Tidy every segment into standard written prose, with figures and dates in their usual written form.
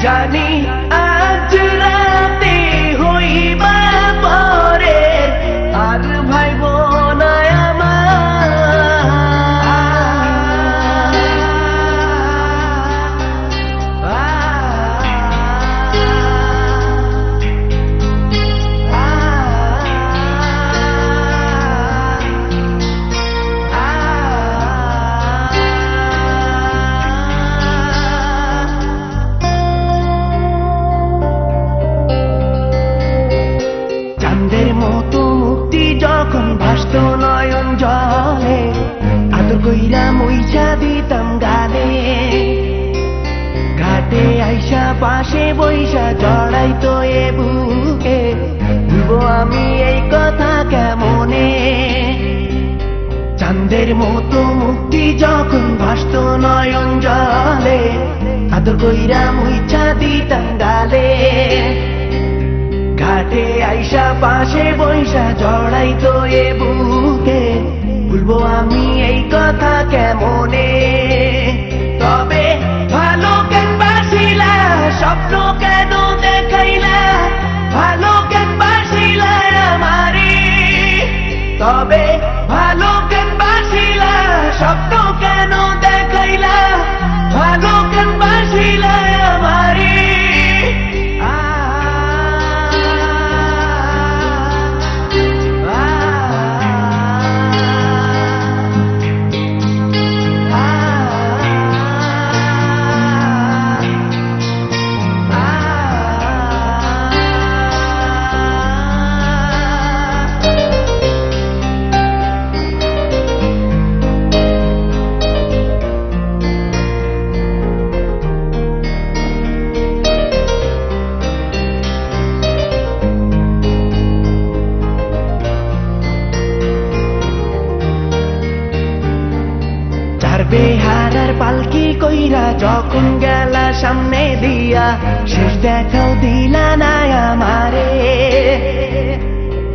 জানি আজ রাতে হইবা পরে আর ভাইব না মতো মুক্তি যখন ভাসত নয়ন জলে আদর কইরা মুইছা দিতাম গালে ঘাটে আইসা পাশে বইসা জড়াইতো এ বুকে ভুলবো আমি এই কথা কেমনে চাঁদের মতো মুক্তি যখন ভাসত নয়ন জলে আদর কইরা মুইছা দিতাম গালে ঘাটে আইসা পাশে বইসা জড়াইতো এ বুকে ভুলবো আমি এই কথা কেমনে তবে ভালো কেন বাসিলা স্বপ্ন কেন দেখাইলা ভালো কেন বাসিলা আমারে তবে ভালো কেন বাসিলা স্বপ্ন কেন দেখাইলা ভালো কেন বাসিলা আমারে বেহারার পালকি কইরা যখন গেলা সামনে দিয়া শেষ দেখাও দিলা না আমারে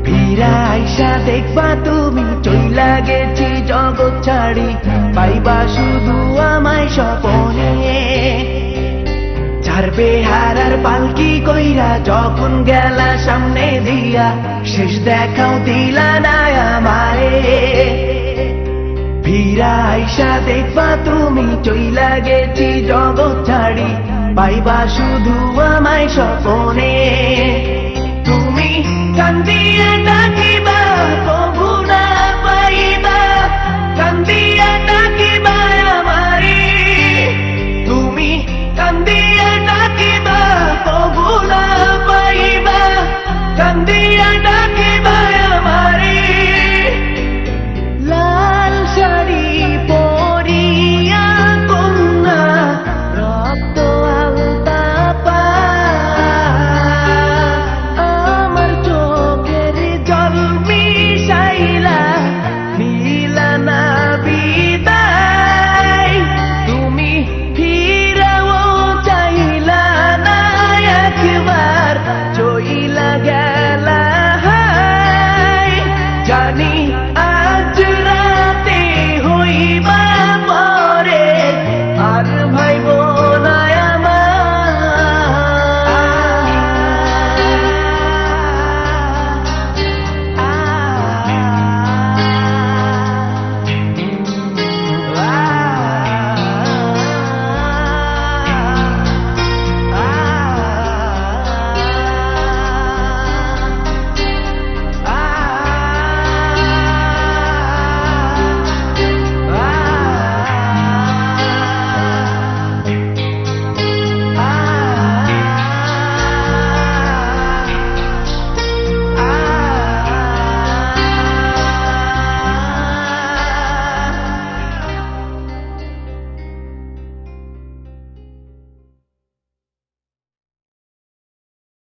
ফিরা আইসা দেখবা তুমি চইলা গেছি জগৎ ছাড়ি পাইবা শুধু আমায় স্বপনে চার বেহারার পালকি কইরা যখন গেলা সামনে দিয়া শেষ দেখাও দিলা না আমারে ফিরা আইসা দেখবা তুমি চইলা গেছি জগৎ ছাড়ি পাইবা শুধু আমায় স্বপনে তুমি কান্দি